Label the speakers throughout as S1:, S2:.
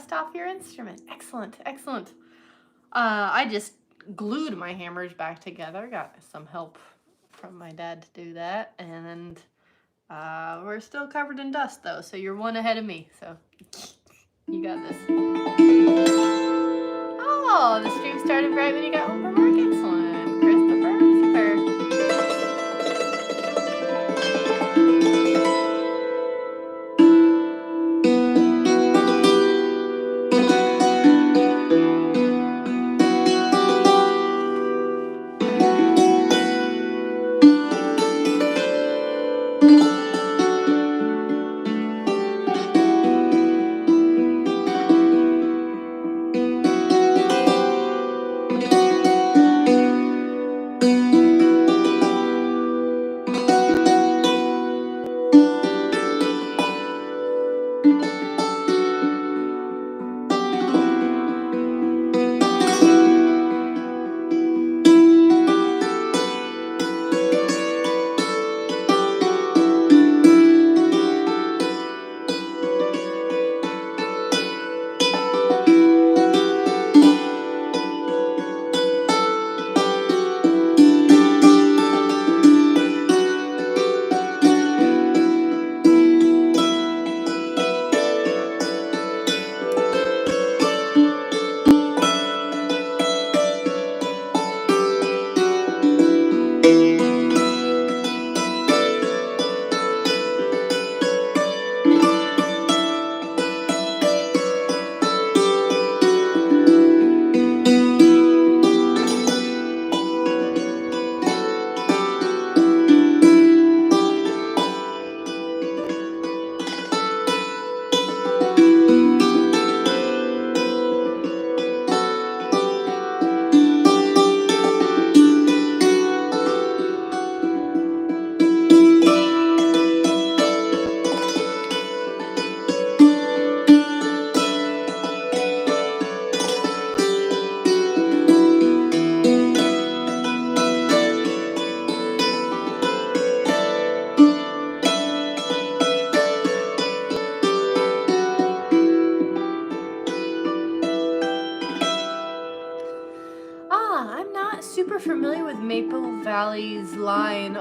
S1: dust off your instrument. Excellent, excellent. I just glued my hammers back together. Got some help from my dad to do that, and we're still covered in dust though, so you're one ahead of me, so you got this. Oh, the stream started right when you got home from work. Excellent, Christopher. Super familiar with Maple Valley's line.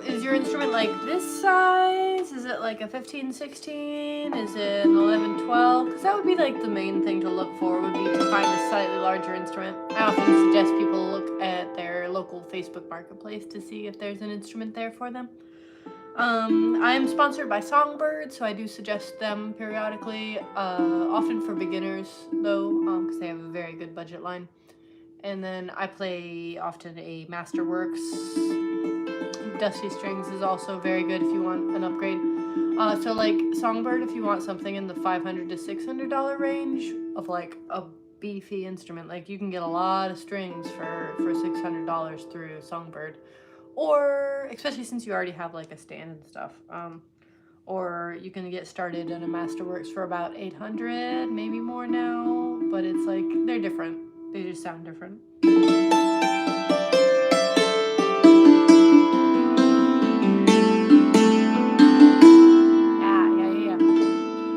S1: Is your instrument like this size? Is it like a 15-16? Is it an 11-12? Because that would be like the main thing to look for, would be to find a slightly larger instrument. I often suggest people look at their local Facebook marketplace to see if there's an instrument there for them. I am sponsored by Songbird, so I do suggest them periodically, often for beginners though, because they have a very good budget line. And then I play often a Masterworks. Dusty Strings is also very good if you want an upgrade. So like Songbird, if you want something in the $500 to $600 range of like a beefy instrument, like you can get a lot of strings for $600 through Songbird. Or, especially since you already have like a stand and stuff. Or you can get started in a Masterworks for about $800, maybe more now. But it's like, they're different. They just sound different.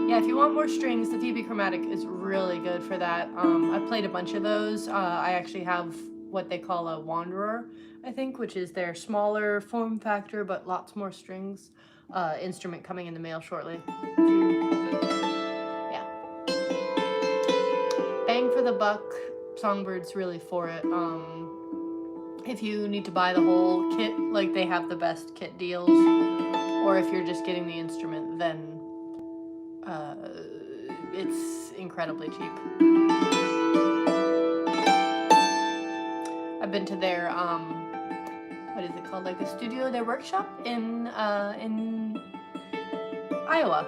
S1: Yeah, if you want more strings, the TB Chromatic is really good for that. I've played a bunch of those. I actually have what they call a Wanderer, I think, which is their smaller form factor, but lots more strings. Instrument coming in the mail shortly. Yeah. Bang for the buck. Songbird's really for it. If you need to buy the whole kit, like they have the best kit deals, or if you're just getting the instrument, then it's incredibly cheap. I've been to their what is it called, like the studio, their workshop in Iowa.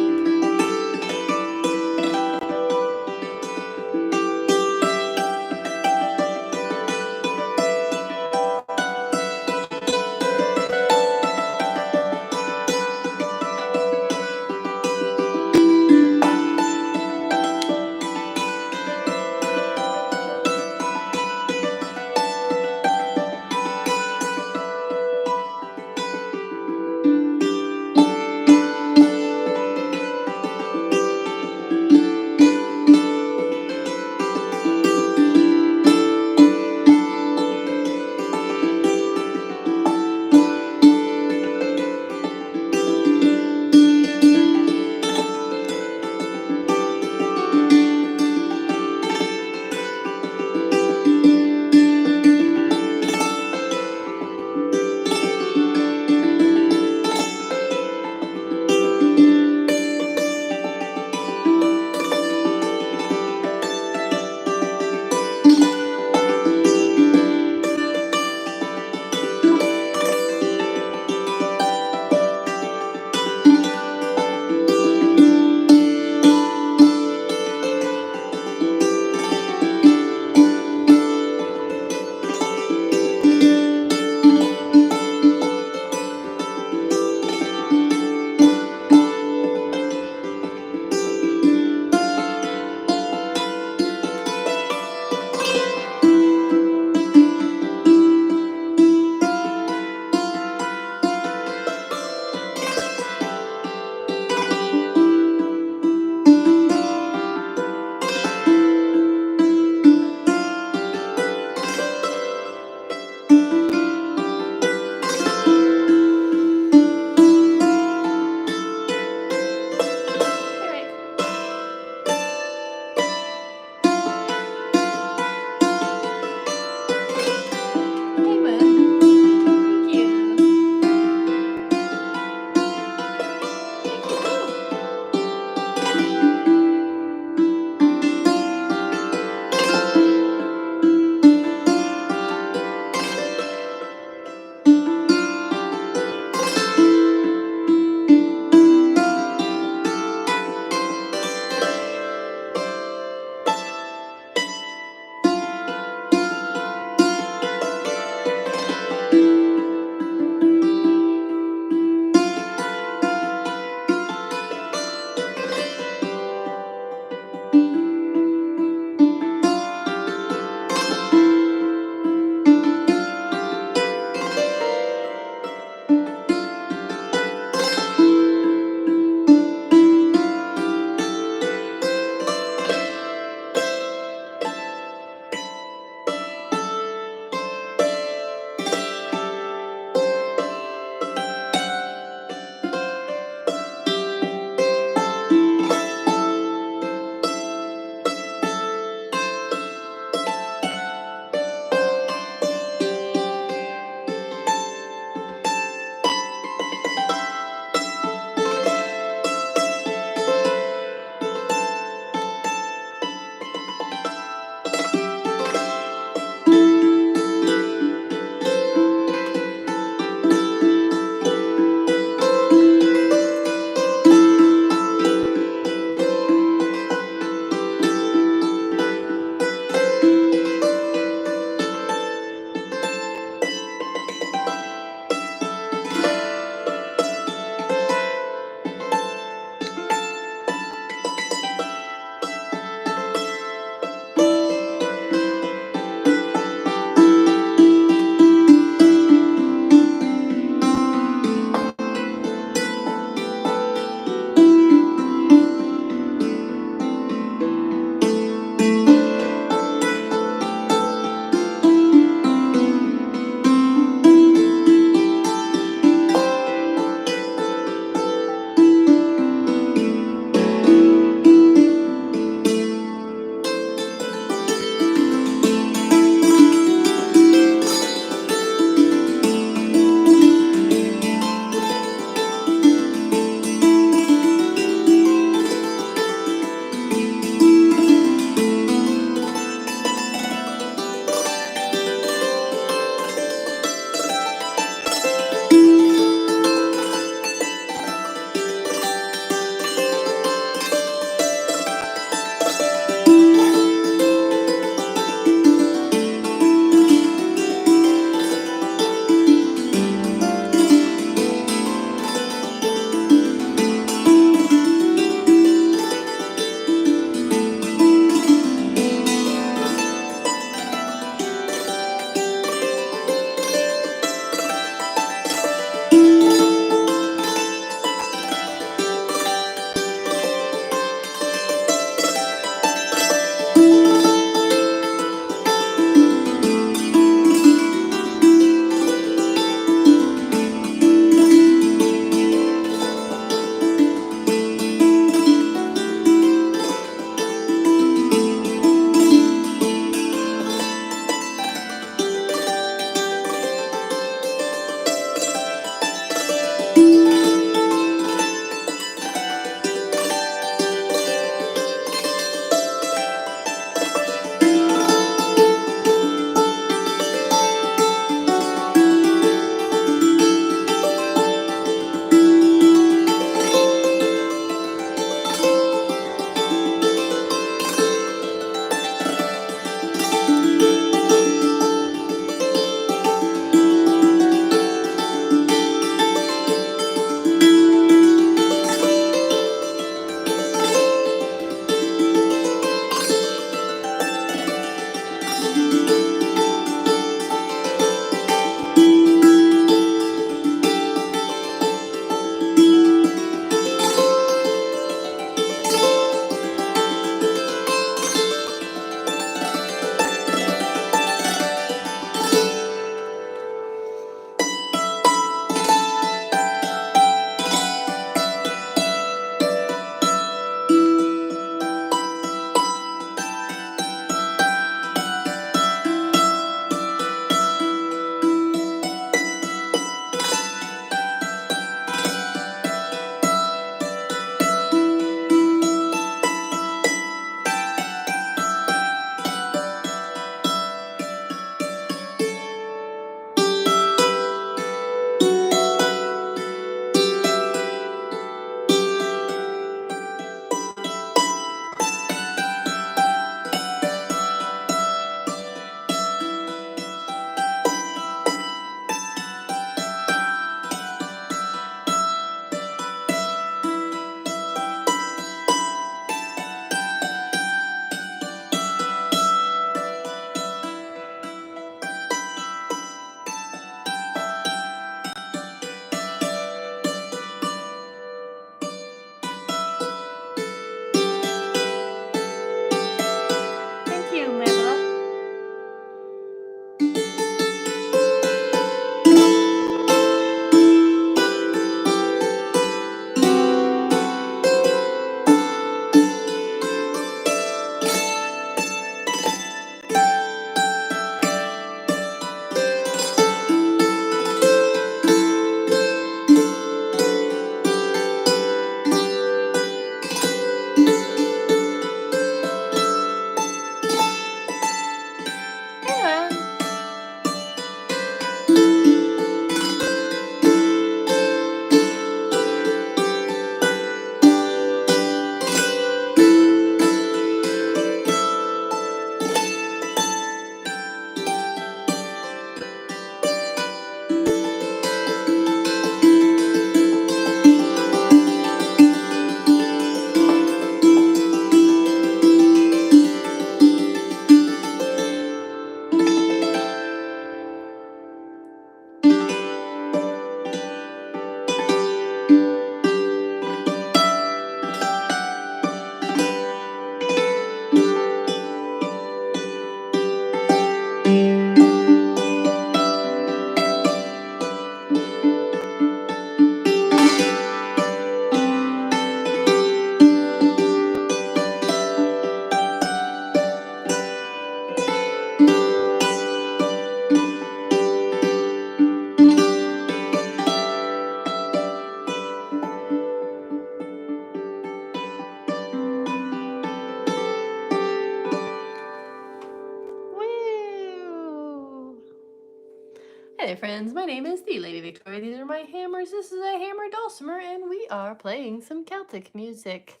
S1: Hi there, friends. My name is the Lady Victoria. These are my hammers. This is a hammer dulcimer, and we are playing some Celtic music.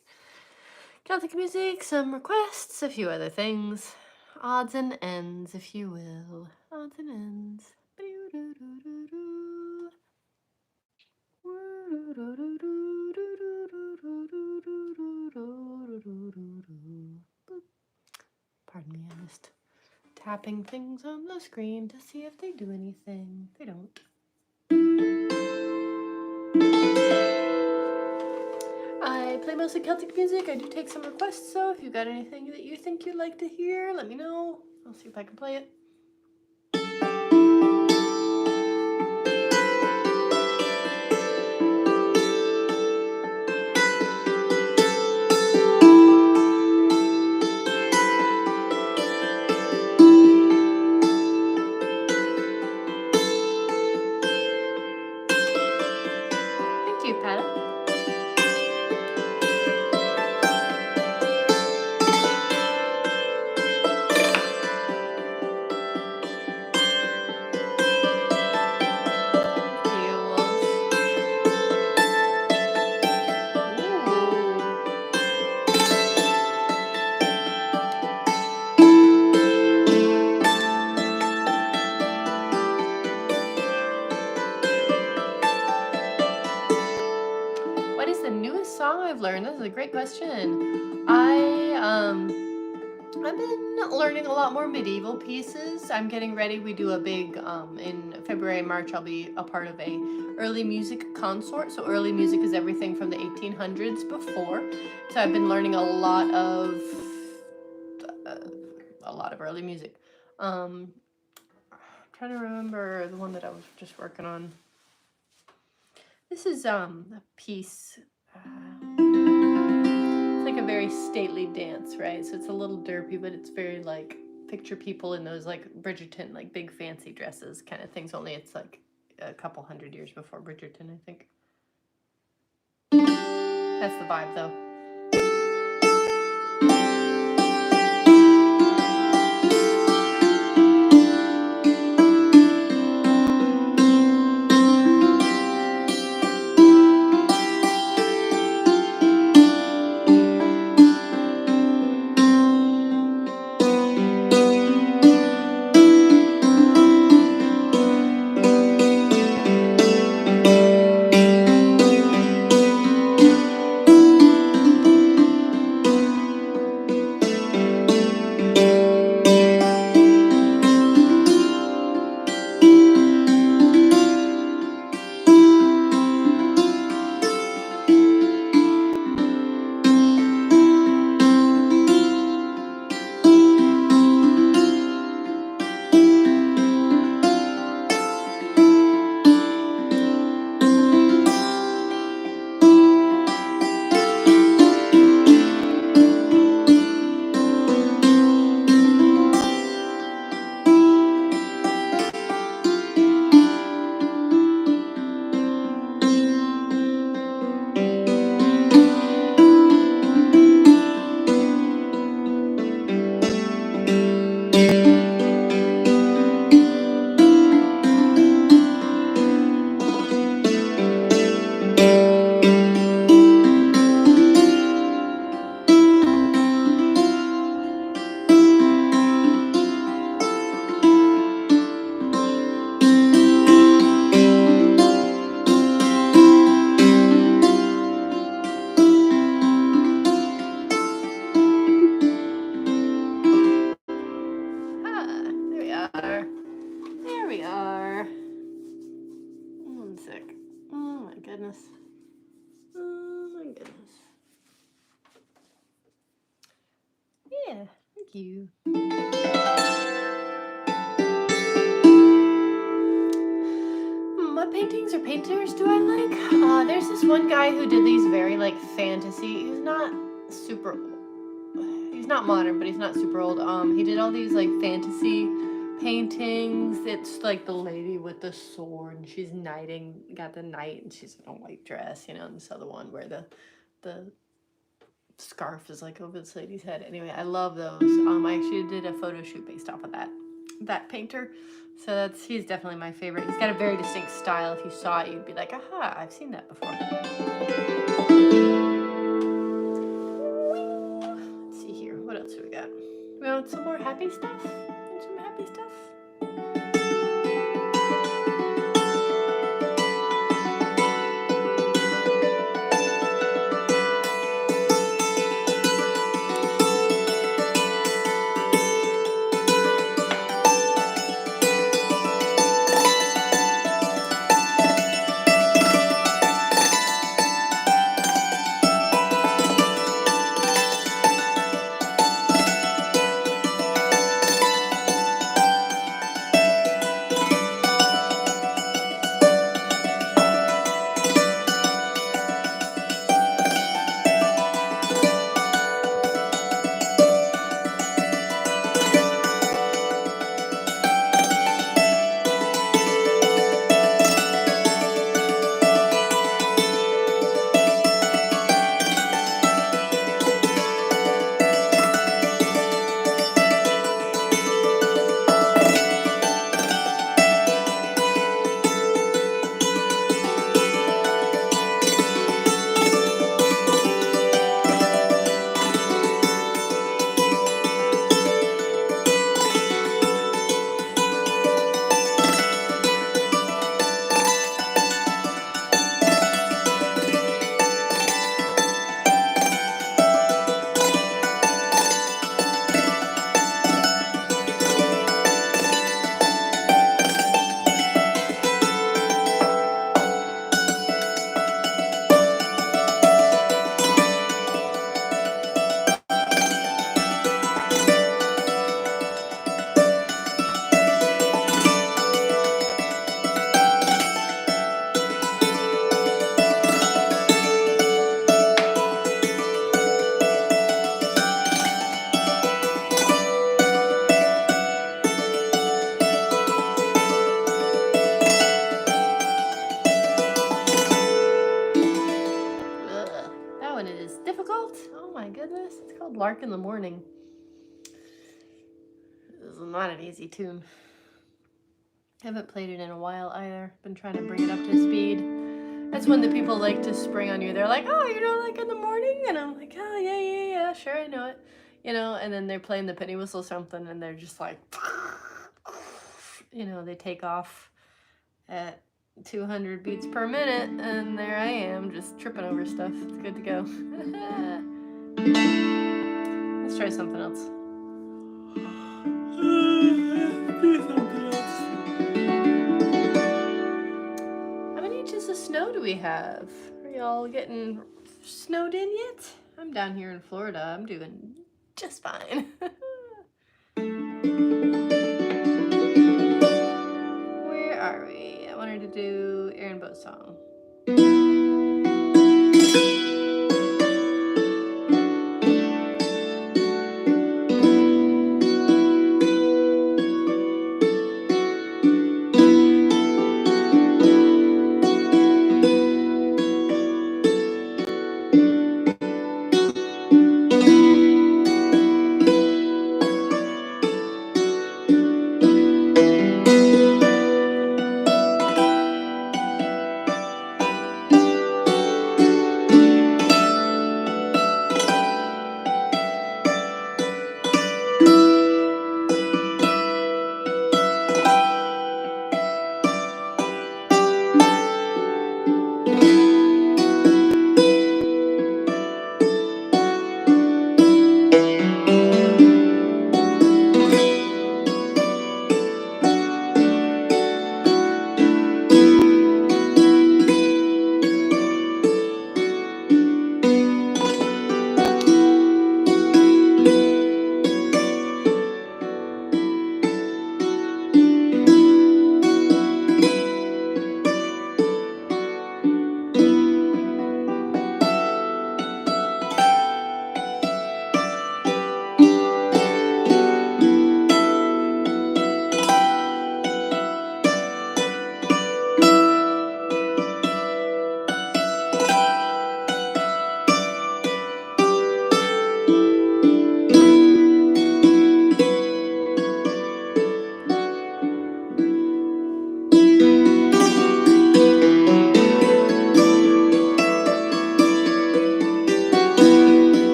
S1: Celtic music, some requests, a few other things. Odds and ends, if you will. Odds and ends. Pardon me, I'm just tapping things on the screen to see if they do anything. They don't. I play mostly Celtic music. I do take some requests, so if you've got anything that you think you'd like to hear, let me know. I'll see if I can play it. Thank you, Pata. What is the newest song I've learned? This is a great question. I've been learning a lot more medieval pieces. I'm getting ready. We do a big, in February and March, I'll be a part of a early music consort. So early music is everything from the 1800s before. So I've been learning a lot of early music. I'm trying to remember the one that I was just working on. This is a piece. It's like a very stately dance, right? So it's a little derpy, but it's very like picture people in those like Bridgerton, like big fancy dresses kind of things. Only it's like a couple hundred years before Bridgerton, I think. That's the vibe, though. There we are. One sec. Oh my goodness. Oh my goodness. Yeah, thank you. What paintings or painters do I like? There's this one guy who did these very like fantasy. He's not super old. He's not modern, but he's not super old. He did all these like fantasy paintings. It's like the lady with the sword, and she's knighting, got the knight, and she's in a white dress, you know, and this other one where the scarf is like over this lady's head. Anyway, I love those. I actually did a photo shoot based off of that. that painter. So he's definitely my favorite. He's got a very distinct style. If you saw it, you'd be like, aha, I've seen that before. Let's see here. What else do we got? We want some more happy stuff? Some happy stuff? Lark in the Morning. This is not an easy tune. Haven't played it in a while either. Been trying to bring it up to speed. That's when the people like to spring on you. They're like, oh, you know, like in the morning? And I'm like, oh, yeah, sure, I know it. You know, and then they're playing the penny whistle or something, and they're just like, you know, they take off at 200 beats per minute, and there I am, just tripping over stuff. It's good to go. Let's try something else. How many inches of snow do we have? Are y'all getting snowed in yet? I'm down here in Florida. I'm doing just fine. Where are we? I wanted to do Aaron Bo's song.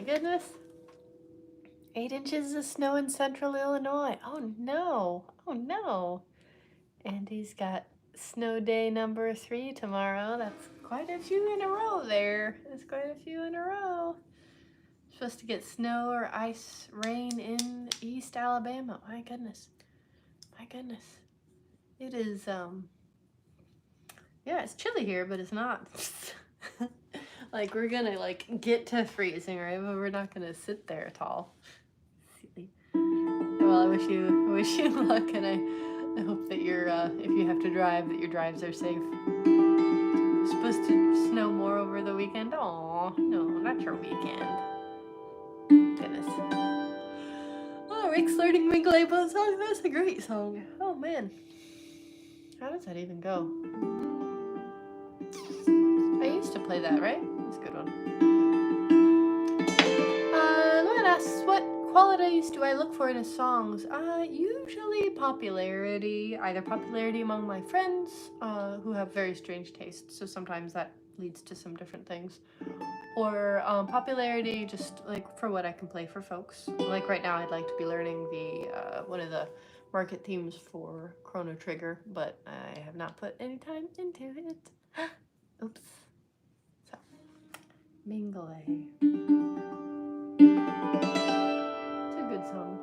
S1: goodness. 8 inches of snow in central Illinois. Oh no. Oh no. Andy's got snow day number 3 tomorrow. That's quite a few in a row there. That's quite a few in a row. Supposed to get snow or ice rain in East Alabama. My goodness. My goodness. It is, yeah, it's chilly here, but it's not. Like, we're gonna, like, get to freezing, right? But we're not gonna sit there at all. Silly. Well, I wish you luck, and I hope that you're, if you have to drive, that your drives are safe. It's supposed to snow more over the weekend. Aw, no, not your weekend. Goodness. Oh, Rick's learning Winkle Apple song. That's a great song. Oh, man. How does that even go? I used to play that, right? That's a good one. Luan asks, what qualities do I look for in his songs? Usually popularity, either popularity among my friends, who have very strange tastes, so sometimes that leads to some different things, or popularity just like for what I can play for folks. Like right now I'd like to be learning the one of the market themes for Chrono Trigger, but I have not put any time into it. Oops. So, Mingle. It's a good song.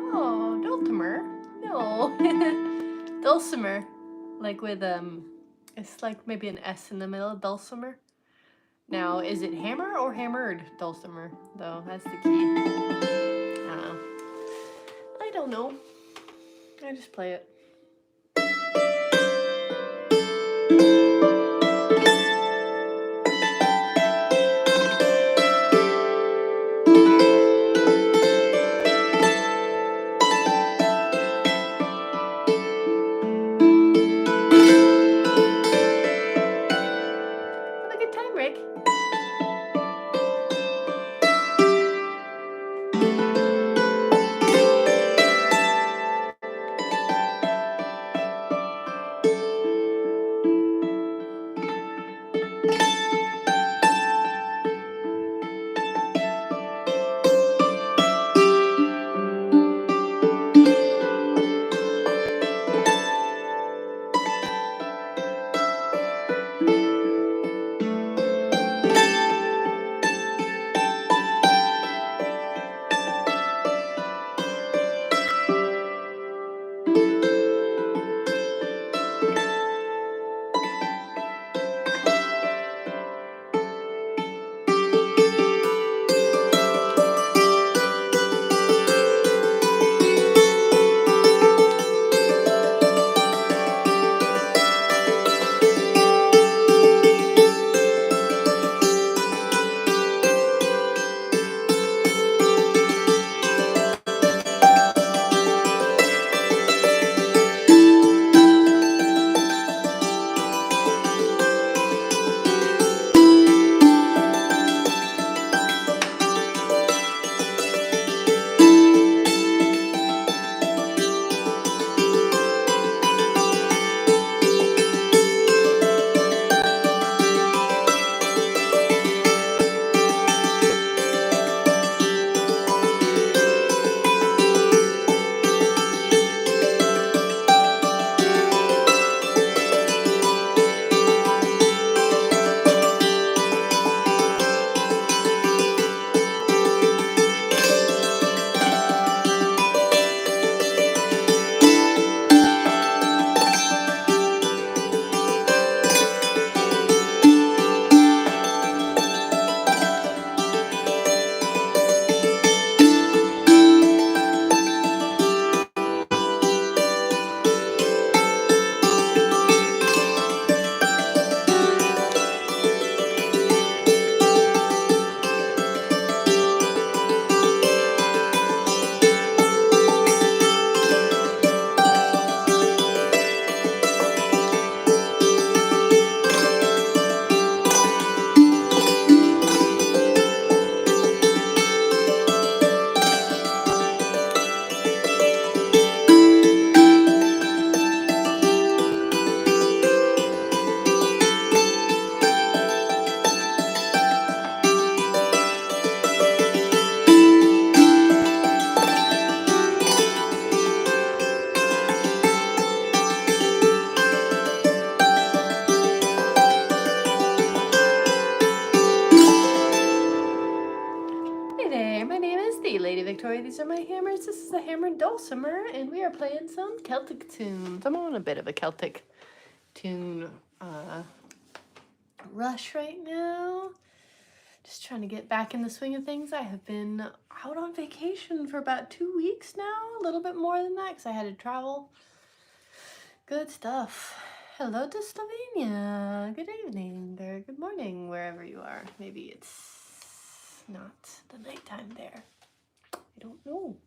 S1: Oh, dulcimer? No. Dulcimer. Like with, it's like maybe an S in the middle, dulcimer. Now, is it hammer or hammered dulcimer, though? That's the key. I don't know. I just play it. Have a good time, Rick. I'm Dulcimer, and we are playing some Celtic tunes. I'm on a bit of a Celtic tune rush right now. Just trying to get back in the swing of things. I have been out on vacation for about 2 weeks now, a little bit more than that because I had to travel. Good stuff. Hello to Slovenia. Good evening or good morning, wherever you are. Maybe it's not the nighttime there. I don't know.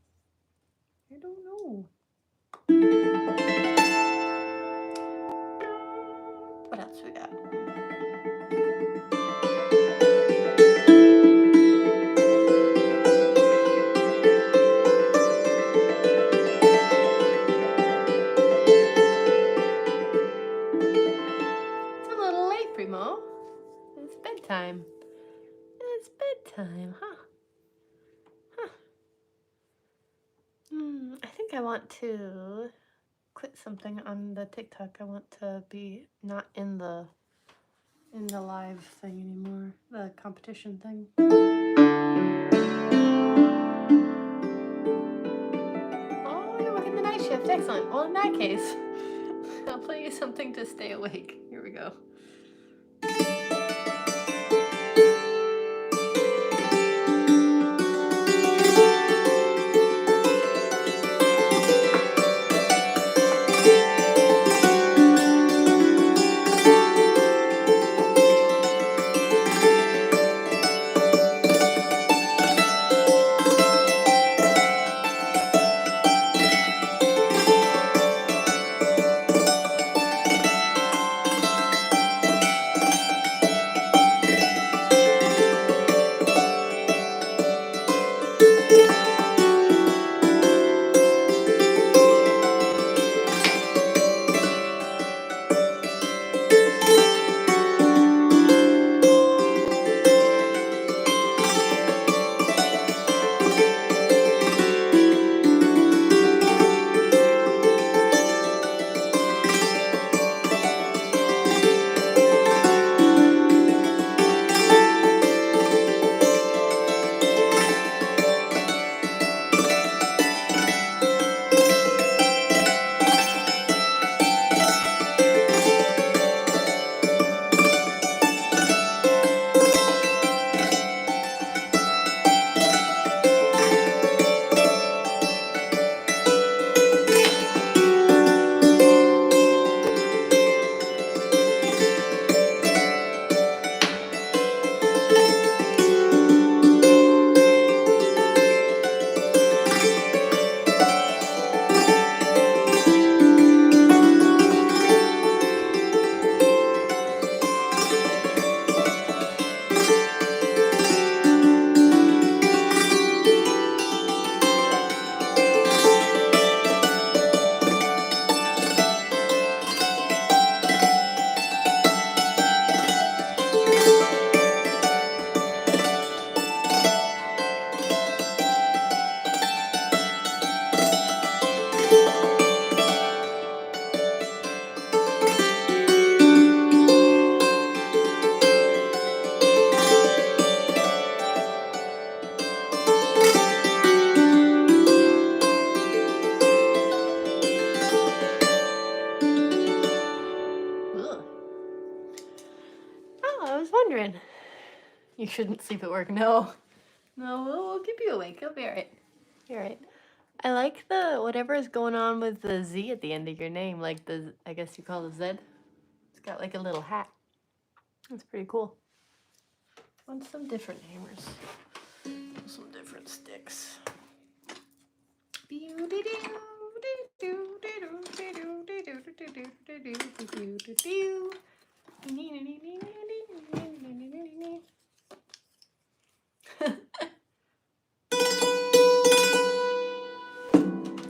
S1: What else we got? It's a little late, Primo. It's bedtime. It's bedtime, huh? I think I want to quit something on the TikTok. I want to be not in the live thing anymore, the competition thing. Oh, you're working the night shift. Excellent. Well, in that case, I'll play you something to stay awake. Here we go. You shouldn't sleep at work. No, we'll keep you awake. You'll be all right. You're all right. I like the whatever is going on with the Z at the end of your name, like the, I guess you call it Z. It's got like a little hat. That's pretty cool. On some different hammers, some different sticks.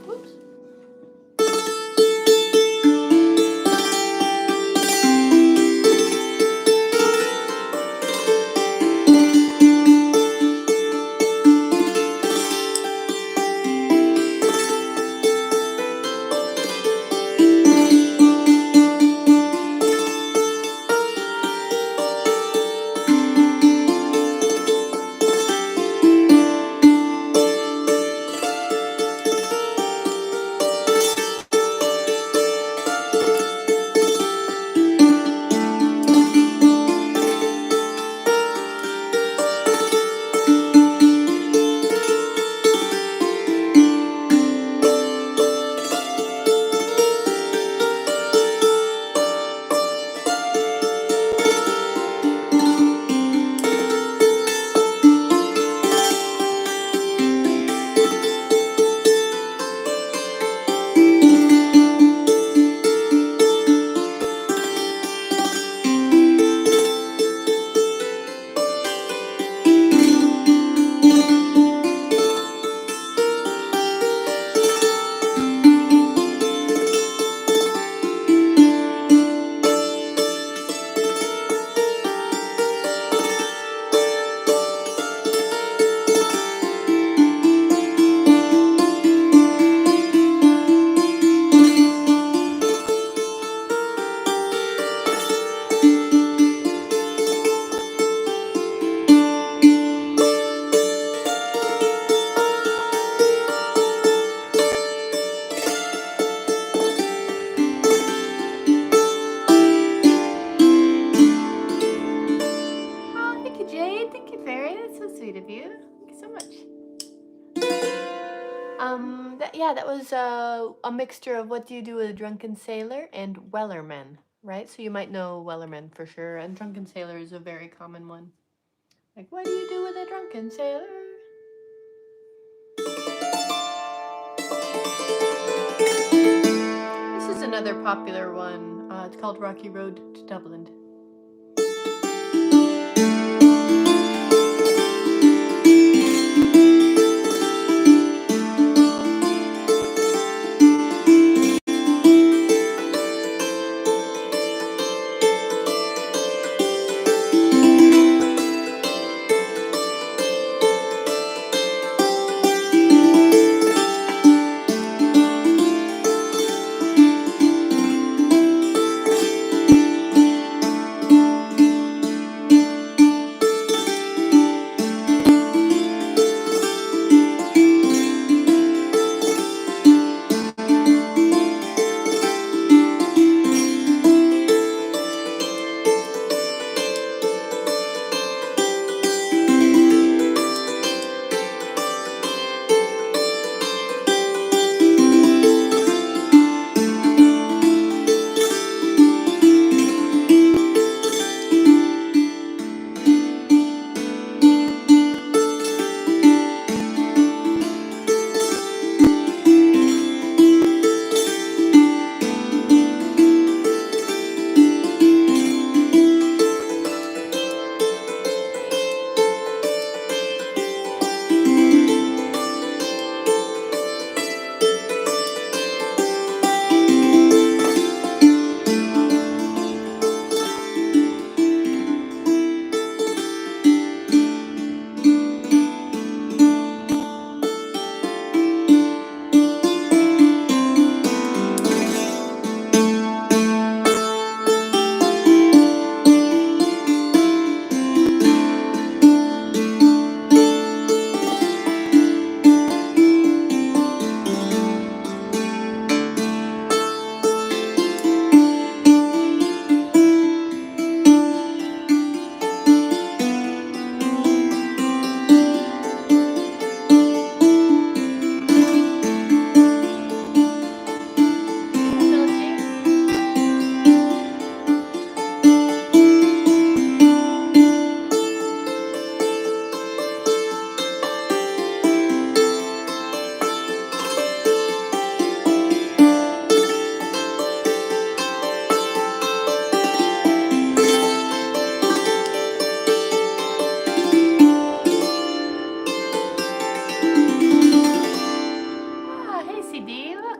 S1: Whoops. Yeah, that was a mixture of What Do You Do with a Drunken Sailor and Wellerman, right? So you might know Wellerman for sure, and Drunken Sailor is a very common one. Like, what do you do with a drunken sailor? This is another popular one. It's called Rocky Road to Dublin.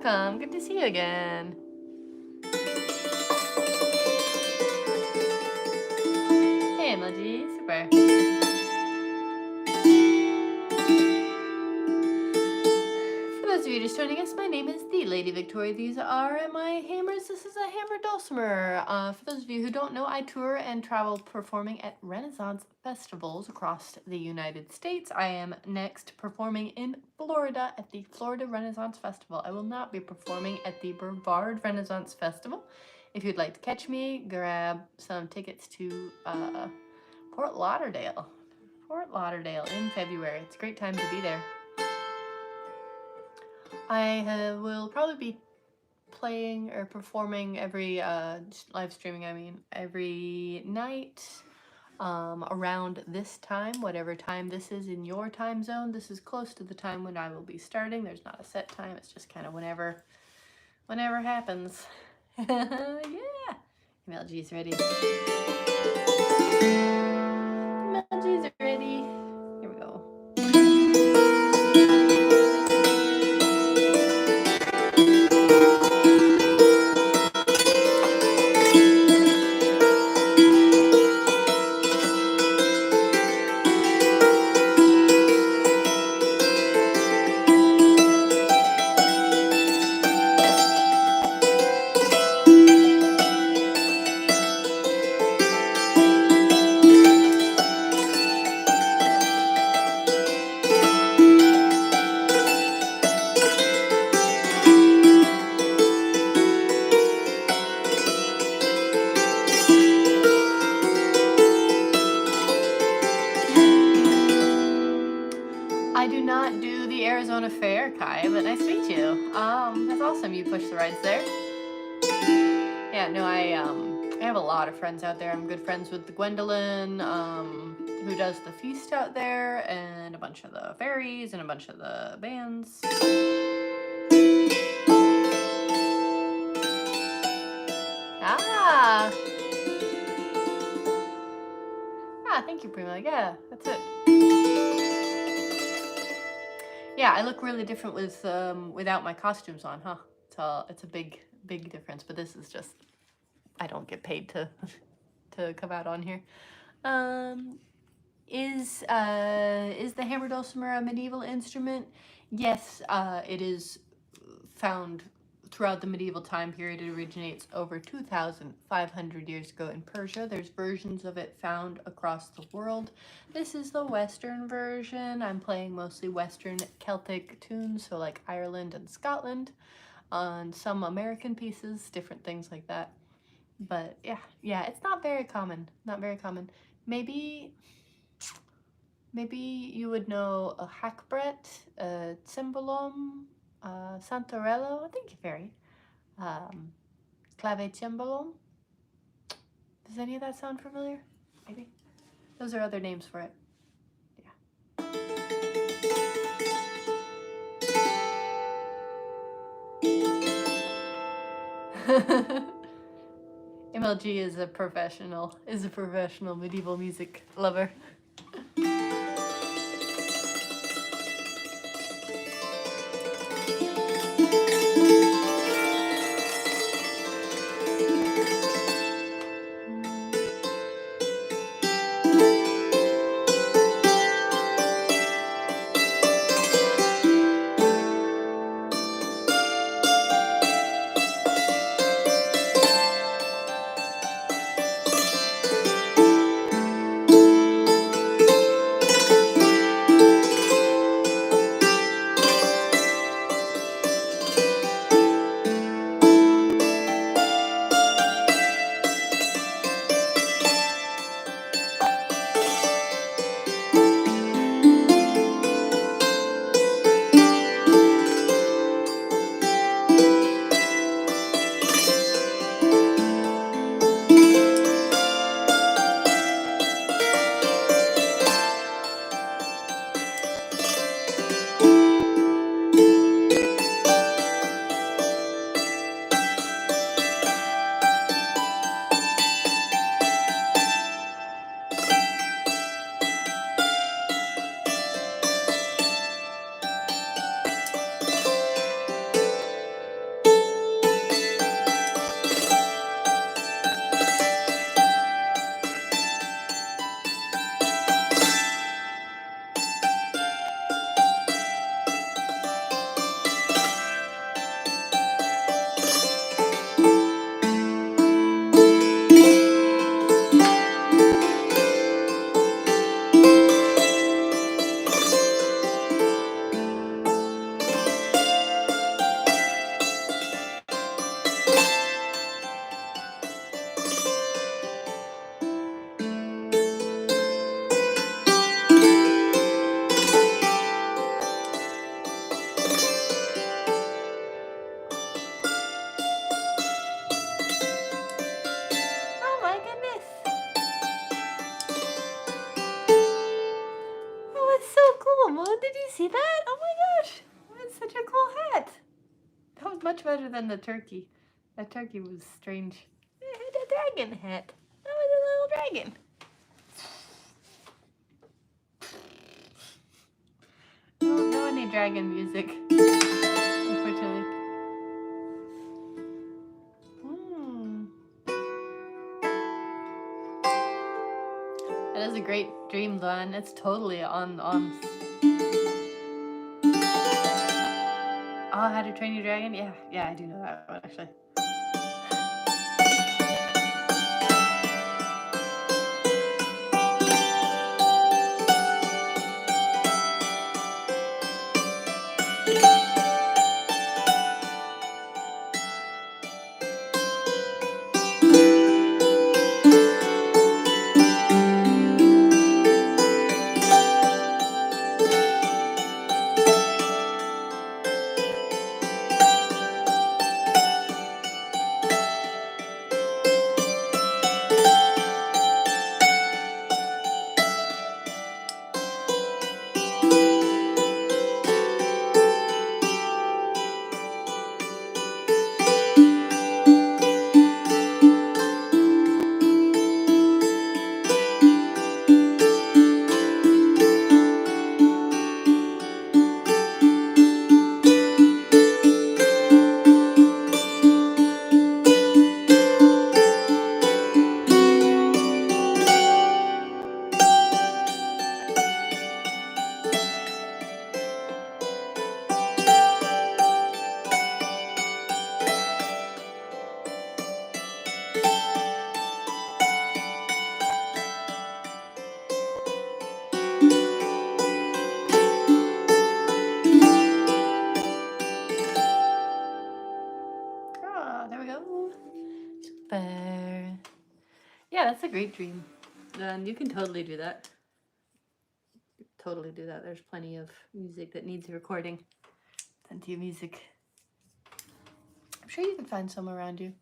S1: Welcome. Good to see you again. Hey, Emoji. Super. For those of you just joining us, my name is the Lady Victoria. These are my hammers. This is a hammer dulcimer. For those of you who don't know, I tour and travel performing at Renaissance festivals across the United States. I am next performing in Florida at the Florida Renaissance Festival. I will not be performing at the Brevard Renaissance Festival. If you'd like to catch me, grab some tickets to Fort Lauderdale in February. It's a great time to be there. I will probably be playing or performing every live streaming, every night around this time, whatever time this is in your time zone. This is close to the time when I will be starting. There's not a set time. It's just kind of whenever happens. Yeah. MLG's ready. MLG's ready. Here we go. Yeah, no, I have a lot of friends out there. I'm good friends with the Gwendolyn, who does the feast out there, and a bunch of the fairies, and a bunch of the bands. Ah! Ah, thank you, Prima. Yeah, that's it. Yeah, I look really different with without my costumes on, huh? It's a big difference, but this is just, I don't get paid to to come out on here. Is the hammer dulcimer a medieval instrument? Yes, it is found throughout the medieval time period. It originates over 2,500 years ago in Persia. There's versions of it found across the world. This is the Western version. I'm playing mostly Western Celtic tunes, so like Ireland and Scotland, on some American pieces, different things like that. But yeah, it's not very common. Not very common. Maybe you would know a hackbrett, a cymbalum, santarello. Thank you, Fairy. Clavecimbalum. Does any of that sound familiar? Maybe. Those are other names for it. Yeah. MLG is a professional medieval music lover. Did you see that? Oh my gosh! That's such a cool hat. That was much better than the turkey. That turkey was strange. It had a dragon hat. That was a little dragon. I don't know any dragon music, unfortunately. That is a great dream, Glenn. It's totally on. Oh, How to Train Your Dragon? Yeah, I do know that one, actually. there we go. Super. Yeah, that's a great dream. You can totally do that. Totally do that. There's plenty of music that needs recording. Plenty of music. I'm sure you can find some around you.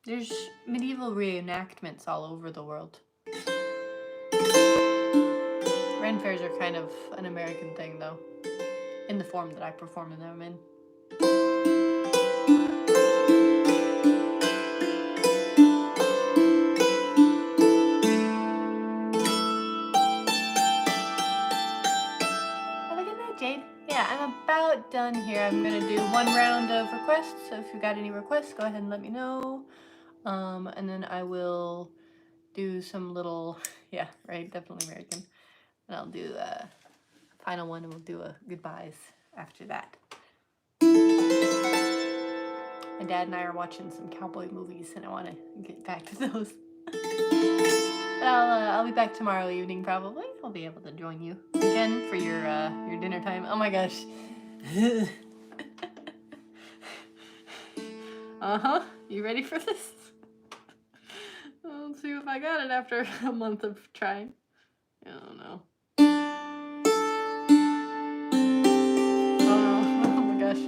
S1: There's medieval reenactments all over the world. Ren fairs are kind of an American thing, though, in the form that I perform in them in. Have a good night, Jade. Yeah, I'm about done here. I'm gonna do one round of requests, so if you got any requests, go ahead and let me know. And then I will do some little, yeah, right, definitely American. And I'll do a final one, and we'll do a goodbyes after that. My dad and I are watching some cowboy movies, and I want to get back to those. But I'll be back tomorrow evening probably. I'll be able to join you again for your dinner time. Oh my gosh. You ready for this? Let's see if I got it after a month of trying. I don't know. Oh my gosh.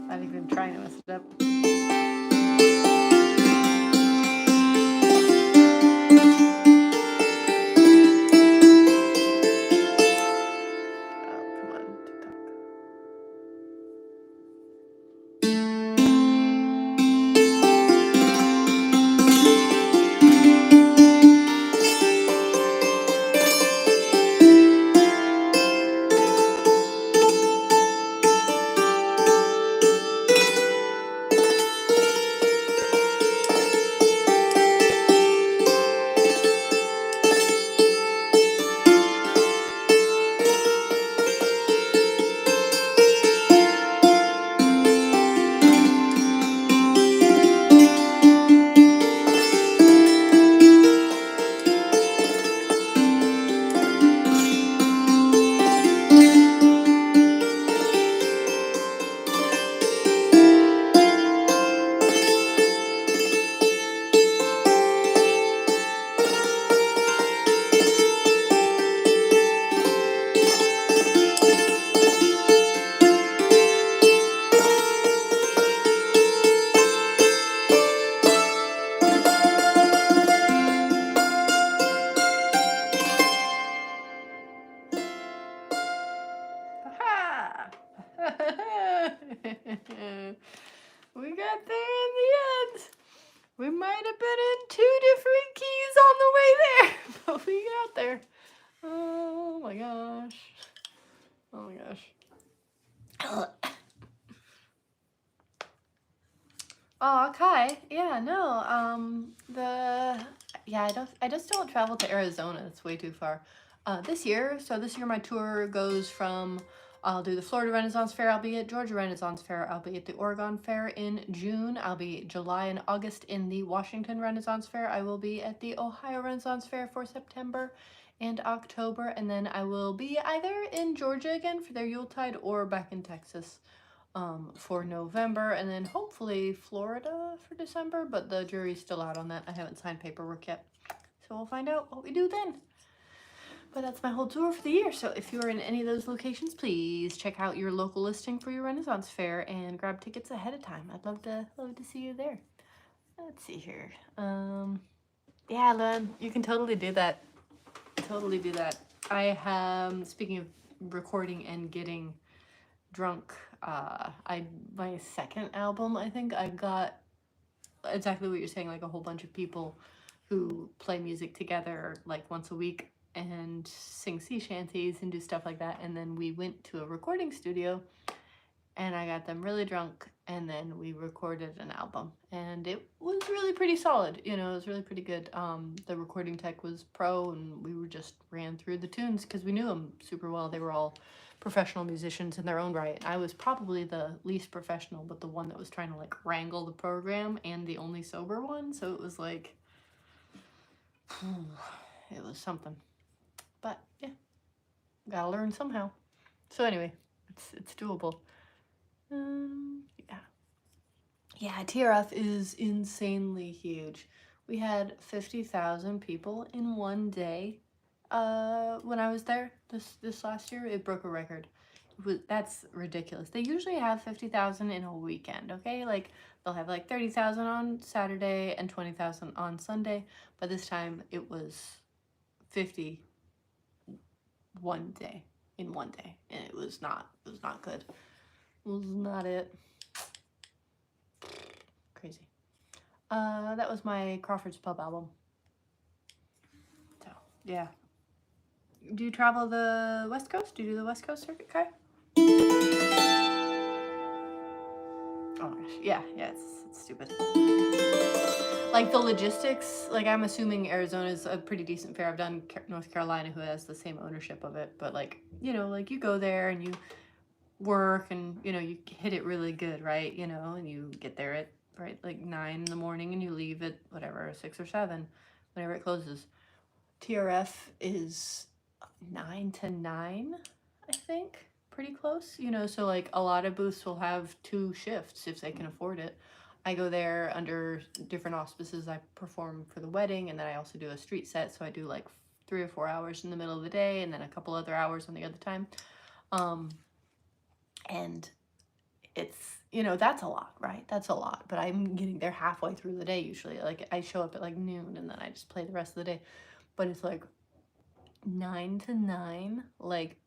S1: I've even trying to mess it up. We got there in the end. We might have been in 2 different keys on the way there, but we got there. Oh my gosh. Oh my gosh. Oh, okay. Yeah, no. I just don't travel to Arizona. It's way too far. This year my tour goes from, I'll do the Florida Renaissance Fair, I'll be at Georgia Renaissance Fair, I'll be at the Oregon Fair in June, I'll be July and August in the Washington Renaissance Fair, I will be at the Ohio Renaissance Fair for September and October, and then I will be either in Georgia again for their Yuletide or back in Texas for November, and then hopefully Florida for December, but the jury's still out on that. I haven't signed paperwork yet, so we'll find out what we do then. But that's my whole tour for the year, so if you're in any of those locations, please check out your local listing for your Renaissance Fair and grab tickets ahead of time. I'd love to see you there. Let's see here. Yeah, Len, you can totally do that. Totally do that. I have, speaking of recording and getting drunk, my second album, I think I got exactly what you're saying, like a whole bunch of people who play music together like once a week and sing sea shanties and do stuff like that, and then we went to a recording studio and I got them really drunk, and then we recorded an album, and it was really pretty solid. You know, it was really pretty good. The recording tech was pro, and we just ran through the tunes because we knew them super well. They were all professional musicians in their own right. I was probably the least professional, but the one that was trying to like wrangle the program and the only sober one, so it was like, it was something. But yeah, gotta learn somehow. So anyway, it's doable. Yeah. Yeah, TRF is insanely huge. We had 50,000 people in one day. When I was there this last year, it broke a record. That's ridiculous. They usually have 50,000 in a weekend, okay? Like they'll have like 30,000 on Saturday and 20,000 on Sunday, but this time it was 50 one day in one day, and it was not good. It was not it. Crazy. That was my Crawford's Pub album. So, yeah. Do you travel the West Coast? Do you do the West Coast circuit, Kai? Oh my gosh. Yeah, it's stupid. Like the logistics, like I'm assuming Arizona's a pretty decent fair. I've done North Carolina, who has the same ownership of it, but like, you know, like you go there and you work and, you know, you hit it really good, right? You know, and you get there at, right, like 9 in the morning and you leave at whatever, 6 or 7, whenever it closes. TRF is 9 to 9, I think. Pretty close, you know, so like a lot of booths will have 2 shifts if they can afford it. I go there under different auspices. I perform for the wedding, and then I also do a street set, so I do like 3 or 4 hours in the middle of the day and then a couple other hours on the other time. And it's, you know, that's a lot, right? That's a lot, but I'm getting there halfway through the day usually. Like I show up at like noon and then I just play the rest of the day. But it's like 9 to 9, like,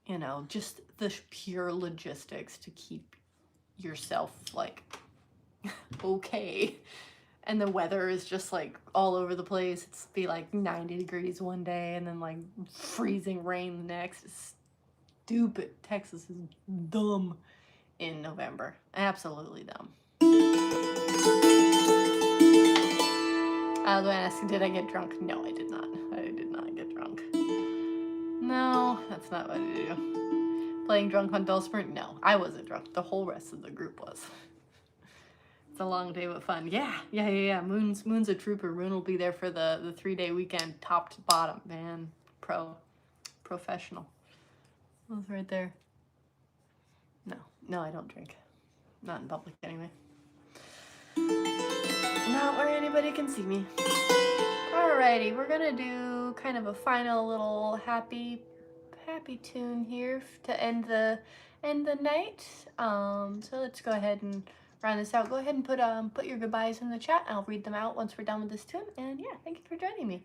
S1: you know, just the pure logistics to keep yourself like okay. And the weather is just like all over the place. It's be like 90 degrees one day and then like freezing rain the next. It's stupid. Texas is dumb in November. Absolutely dumb. I was asking, did I get drunk? No, I did not. I did not get drunk. No, that's not what I do. Playing drunk on dulcimer? No, I wasn't drunk. The whole rest of the group was. It's a long day but fun. Yeah. Moon's a trooper. Moon will be there for the 3-day weekend, top to bottom, man. Professional. That was right there. No, I don't drink. Not in public anyway. Not where anybody can see me. Alrighty, we're gonna do kind of a final little happy tune here to end the night. So let's go ahead and round this out. Go ahead and put your goodbyes in the chat. I'll read them out once we're done with this tune. And yeah, thank you for joining me.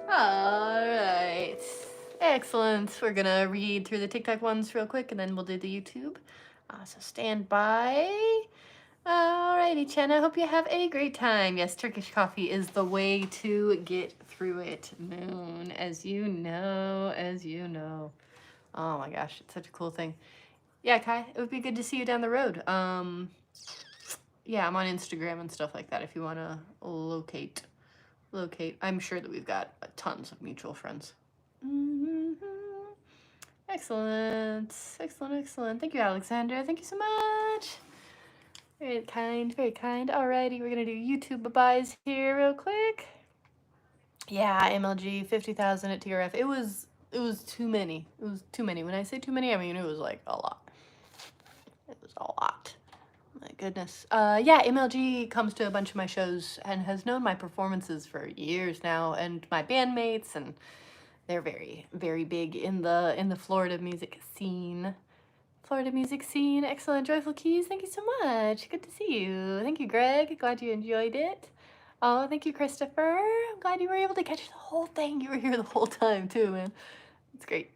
S1: Alright. Excellent. We're gonna read through the TikTok ones real quick and then we'll do the YouTube. So stand by. Alrighty, Chen, I hope you have a great time. Yes, Turkish coffee is the way to get through it. Moon, as you know, Oh my gosh, it's such a cool thing. Yeah, Kai, it would be good to see you down the road. Yeah, I'm on Instagram and stuff like that if you want to locate. I'm sure that we've got tons of mutual friends. Excellent. Thank you, Alexander. Thank you so much. Very kind, very kind. Alrighty, we're gonna do YouTube bye-byes here real quick. Yeah, MLG 50,000 at TRF. It was too many. It was too many. When I say too many, I mean it was like a lot. It was a lot. My goodness. Yeah, MLG comes to a bunch of my shows and has known my performances for years now, and my bandmates, and they're very, very big in the Florida music scene. Excellent. Joyful Keys, thank you so much. Good to see you. Thank you, Greg. Glad you enjoyed it. Oh, thank you, Christopher. I'm glad you were able to catch the whole thing. You were here the whole time, too, man. It's great.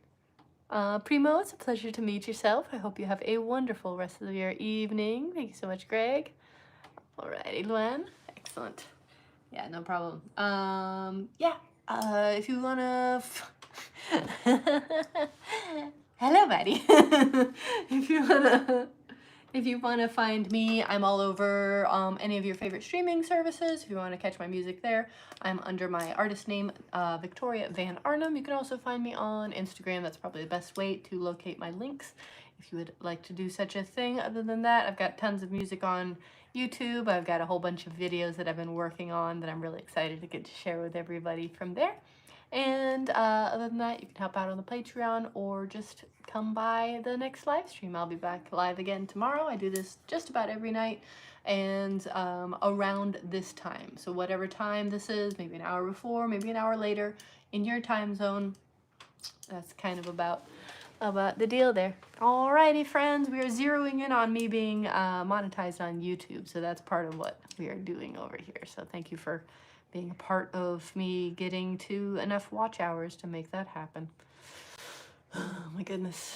S1: Primo, it's a pleasure to meet yourself. I hope you have a wonderful rest of your evening. Thank you so much, Greg. Alrighty, Luann. Excellent. Yeah, no problem. Yeah, if you wanna... Hello, buddy. If you wanna find me, I'm all over any of your favorite streaming services. If you wanna catch my music there, I'm under my artist name, Victoria Van Arnhem. You can also find me on Instagram. That's probably the best way to locate my links if you would like to do such a thing. Other than that, I've got tons of music on YouTube. I've got a whole bunch of videos that I've been working on that I'm really excited to get to share with everybody from there. And other than that, you can help out on the Patreon or just come by the next live stream. I'll be back live again tomorrow. I do this just about every night and around this time. So whatever time this is, maybe an hour before, maybe an hour later in your time zone, that's kind of about the deal there. Alrighty, friends, we are zeroing in on me being monetized on YouTube, so that's part of what we are doing over here. So thank you for being a part of me getting to enough watch hours to make that happen. Oh my goodness.